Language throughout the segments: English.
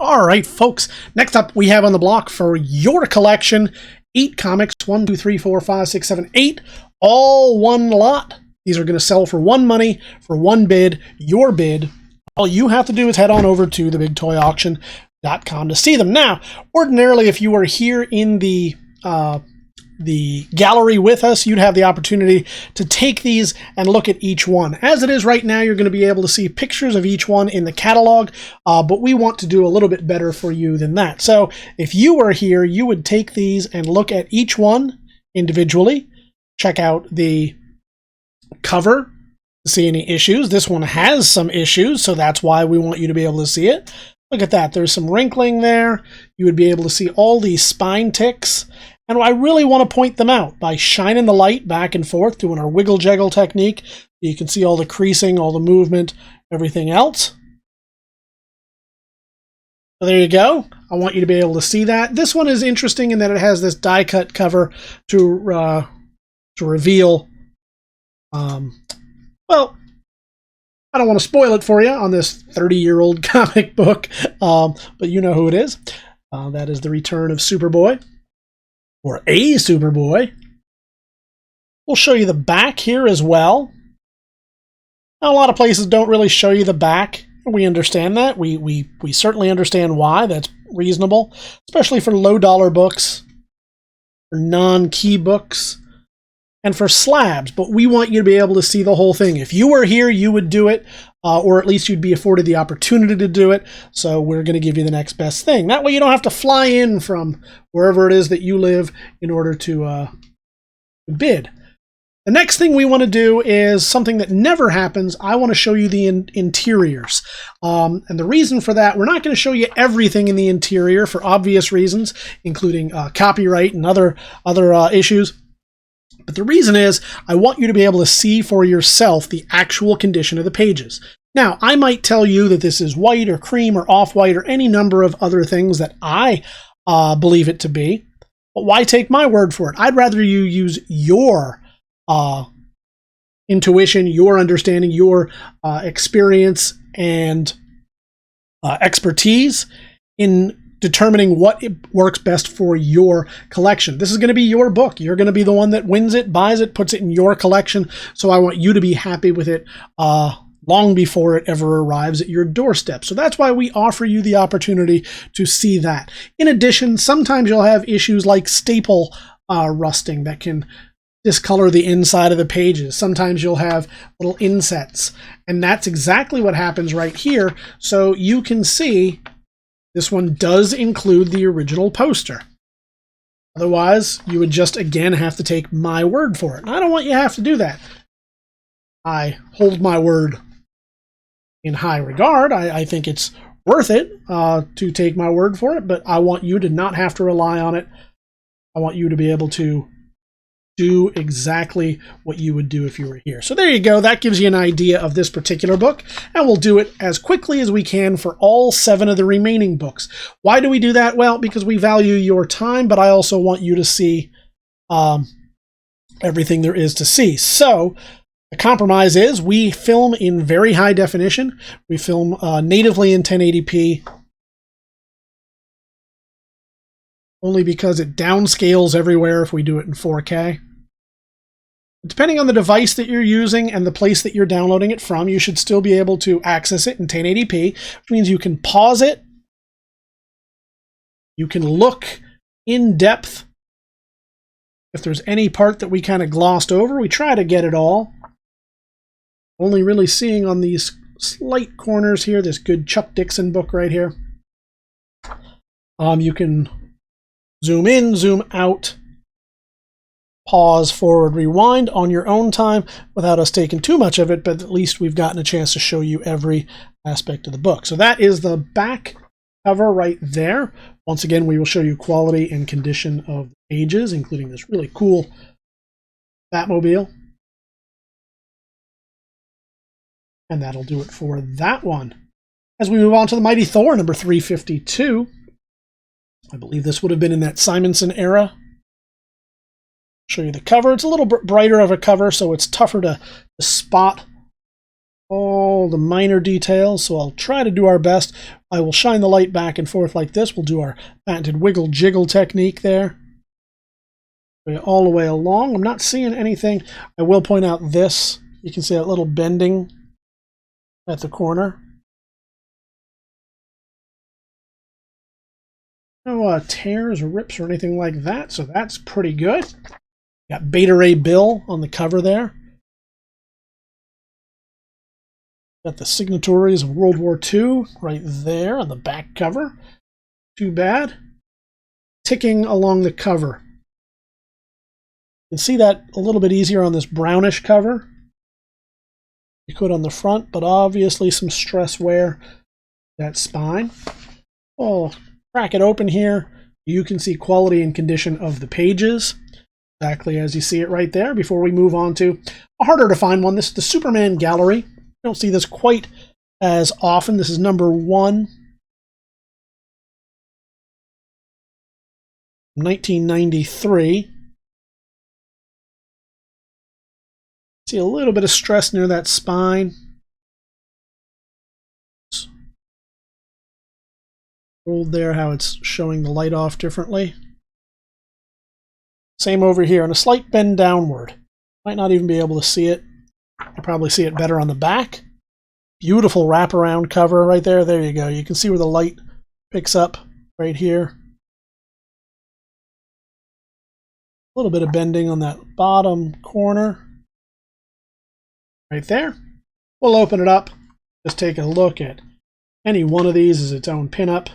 All right, folks. Next up, we have on the block for your collection 8 comics. 1, 2, 3, 4, 5, 6, 7, 8. All one lot. These are going to sell for one money, for one bid, your bid. All you have to do is head on over to TheBigToyAuction.com to see them. Now, ordinarily, if you were here in the gallery with us, you'd have the opportunity to take these and look at each one. As it is right now, you're going to be able to see pictures of each one in the catalog, but we want to do a little bit better for you than that. So if you were here, you would take these and look at each one individually, check out the cover to see any issues. This one has some issues, so that's why we want you to be able to see it. Look at that. There's some wrinkling there. You would be able to see all these spine ticks. And I really want to point them out by shining the light back and forth, doing our wiggle jaggle technique. You can see all the creasing, all the movement, everything else. So there you go. I want you to be able to see that. This one is interesting in that it has this die cut cover to reveal. Well, I don't want to spoil it for you on this 30-year-old comic book, but you know who it is. That is the return of Superboy. Or a Superboy. We'll show you the back here as well. Now, a lot of places don't really show you the back. We understand that. We certainly understand why. That's reasonable, especially for low-dollar books, for non-key books, and for slabs. But we want you to be able to see the whole thing. If you were here, you would do it, or at least you'd be afforded the opportunity to do it. So we're going to give you the next best thing. That way you don't have to fly in from wherever it is that you live in order to bid. The next thing we want to do is something that never happens. I want to show you the interiors. And the reason for that, we're not going to show you everything in the interior for obvious reasons, including copyright and other issues. But the reason is I want you to be able to see for yourself the actual condition of the pages. Now, I might tell you that this is white or cream or off-white or any number of other things that I believe it to be. But why take my word for it? I'd rather you use your intuition, your understanding, your experience and expertise in determining what works best for your collection. This is going to be your book. You're going to be the one that wins it, buys it, puts it in your collection. So I want you to be happy with it long before it ever arrives at your doorstep. So that's why we offer you the opportunity to see that. In addition, sometimes you'll have issues like staple rusting that can discolor the inside of the pages. Sometimes you'll have little insets, and that's exactly what happens right here. So you can see this one does include the original poster. Otherwise, you would just, again, have to take my word for it. And I don't want you to have to do that. I hold my word in high regard. I think it's worth it to take my word for it, but I want you to not have to rely on it. I want you to be able to do exactly what you would do if you were here. So there you go. That gives you an idea of this particular book, and we'll do it as quickly as we can for all 7 of the remaining books. Why do we do that? Well, because we value your time, but I also want you to see everything there is to see. So the compromise is we film in very high definition. We film natively in 1080p, only because it downscales everywhere if we do it in 4K. Depending on the device that you're using and the place that you're downloading it from, you should still be able to access it in 1080p, which means you can pause it. You can look in depth. If there's any part that we kind of glossed over, we try to get it all. Only really seeing on these slight corners here, this good Chuck Dixon book right here. You can zoom in, zoom out, pause, forward, rewind on your own time without us taking too much of it, but at least we've gotten a chance to show you every aspect of the book. So that is the back cover right there. Once again, we will show you quality and condition of the pages, including this really cool Batmobile. And that'll do it for that one. As we move on to the Mighty Thor, number 352. I believe this would have been in that Simonson era. Show you the cover. It's a little bit brighter of a cover, so it's tougher to spot all the minor details, so I'll try to do our best. I will shine the light back and forth like this. We'll do our patented wiggle jiggle technique there. All the way along. I'm not seeing anything. I will point out this. You can see that little bending at the corner. No tears or rips or anything like that, so that's pretty good. Got Beta Ray Bill on the cover there. Got the signatories of World War II right there on the back cover. Too bad. Ticking along the cover. You can see that a little bit easier on this brownish cover. You could on the front, but obviously some stress wear that spine. Oh, crack it open here. You can see quality and condition of the pages, exactly as you see it right there. Before we move on to a harder to find one, this is the Superman Gallery. You don't see this quite as often. This is number 1. 1993. See a little bit of stress near that spine. Rolled there, how it's showing the light off differently. Same over here, and a slight bend downward. Might not even be able to see it. You'll probably see it better on the back. Beautiful wraparound cover right there. There you go. You can see where the light picks up right here. A little bit of bending on that bottom corner. Right there. We'll open it up. Just take a look at any one of these as its own pinup.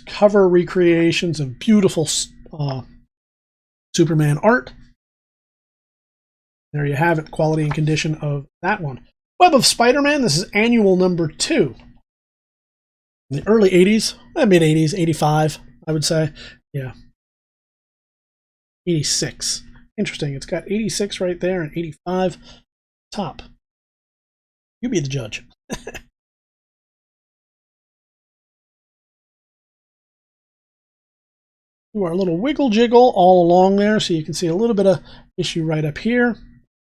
Cover recreations of beautiful Superman art. There you have it, quality and condition of that one. Web of Spider-Man, this is annual number 2. In the early 80s, mid-80s, 85, I would say. Yeah. 86. Interesting, it's got 86 right there and 85 top. You be the judge. Do our little wiggle jiggle all along there, so you can see a little bit of issue right up here.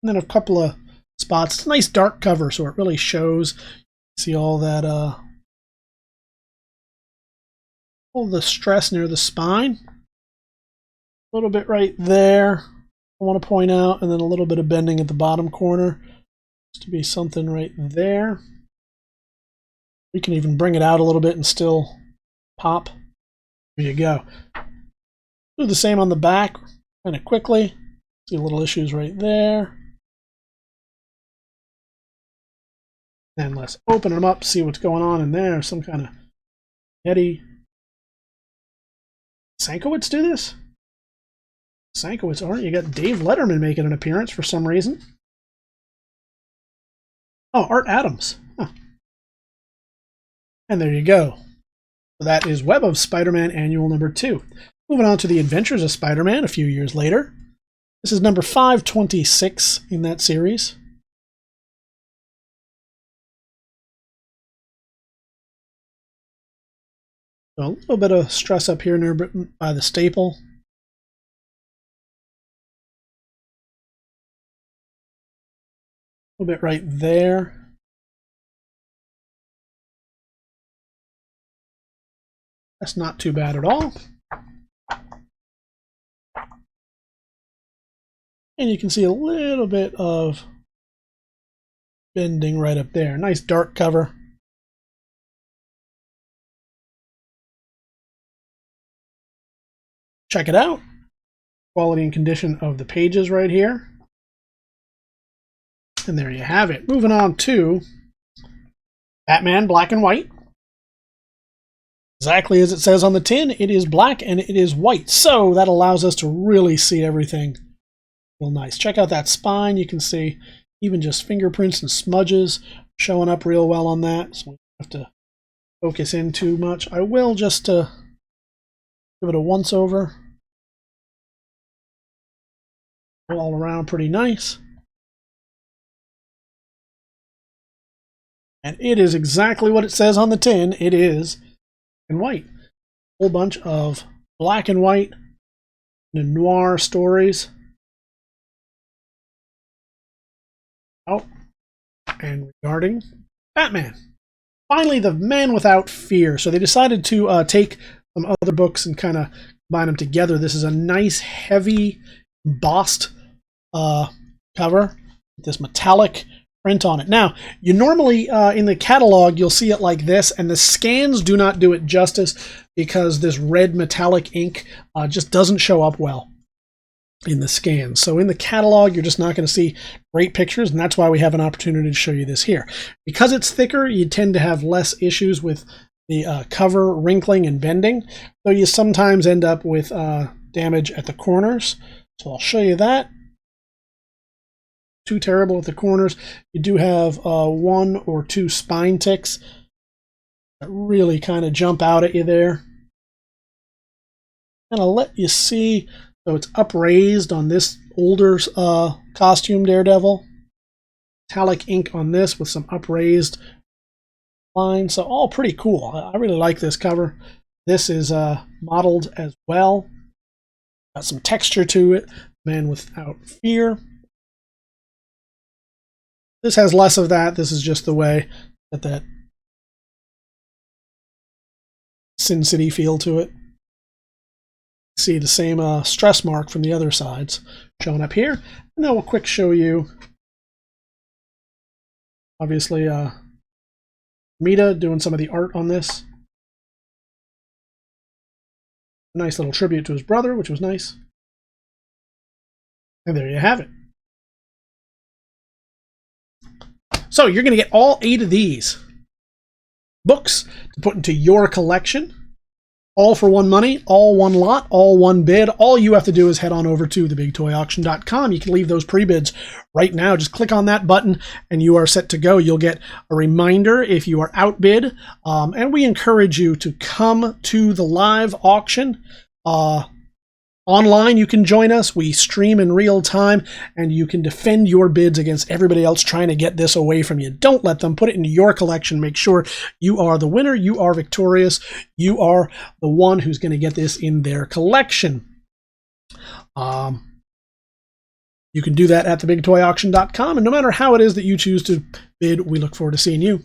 And then a couple of spots. It's a nice dark cover, so it really shows. See all that, all the stress near the spine. A little bit right there. I want to point out, and then a little bit of bending at the bottom corner. Just to be something right there. We can even bring it out a little bit and still pop. There you go. Do the same on the back, kind of quickly. See little issues right there. And let's open them up, see what's going on in there. Some kind of Eddie Sankowitz do this? Sankowitz art. You got Dave Letterman making an appearance for some reason. Oh, Art Adams. Huh. And there you go. So that is Web of Spider-Man Annual number 2. Moving on to The Adventures of Spider-Man a few years later. This is number 526 in that series. So a little bit of stress up here near by the staple. A little bit right there. That's not too bad at all. And you can see a little bit of bending right up there. Nice dark cover. Check it out. Quality and condition of the pages right here. And there you have it. Moving on to Batman Black and White. Exactly as it says on the tin, it is black and it is white. So that allows us to really see everything real nice. Check out that spine. You can see even just fingerprints and smudges showing up real well on that. So we don't have to focus in too much. I will just give it a once over. All around pretty nice. And it is exactly what it says on the tin. It is in white. A whole bunch of black and white noir stories. Oh, and regarding Batman. Finally, The Man Without Fear. So they decided to take some other books and kind of combine them together. This is a nice, heavy, embossed cover with this metallic print on it. Now, you normally, in the catalog, you'll see it like this, and the scans do not do it justice because this red metallic ink just doesn't show up well in the scans. So in the catalog, you're just not going to see great pictures, and that's why we have an opportunity to show you this here. Because it's thicker, you tend to have less issues with the cover wrinkling and bending, though you sometimes end up with damage at the corners. So I'll show you that. Too terrible at the corners. You do have 1 or 2 spine ticks that really kind of jump out at you there. And I'll let you see. So it's upraised on this older costume Daredevil. Metallic ink on this with some upraised lines. So all pretty cool. I really like this cover. This is modeled as well. Got some texture to it. Man Without Fear. This has less of that. This is just the way that Sin City feel to it. See the same stress mark from the other sides showing up here. And then we'll quick show you, obviously, Mita doing some of the art on this. A nice little tribute to his brother, which was nice. And there you have it. So you're going to get all 8 of these books to put into your collection. All for one money, all one lot, all one bid. All you have to do is head on over to TheBigToyAuction.com. You can leave those pre-bids right now. Just click on that button and you are set to go. You'll get a reminder if you are outbid. And we encourage you to come to the live auction. Online, you can join us. We stream in real time, and you can defend your bids against everybody else trying to get this away from you. Don't let them. Put it into your collection. Make sure you are the winner. You are victorious. You are the one who's going to get this in their collection. You can do that at TheBigToyAuction.com, and no matter how it is that you choose to bid, we look forward to seeing you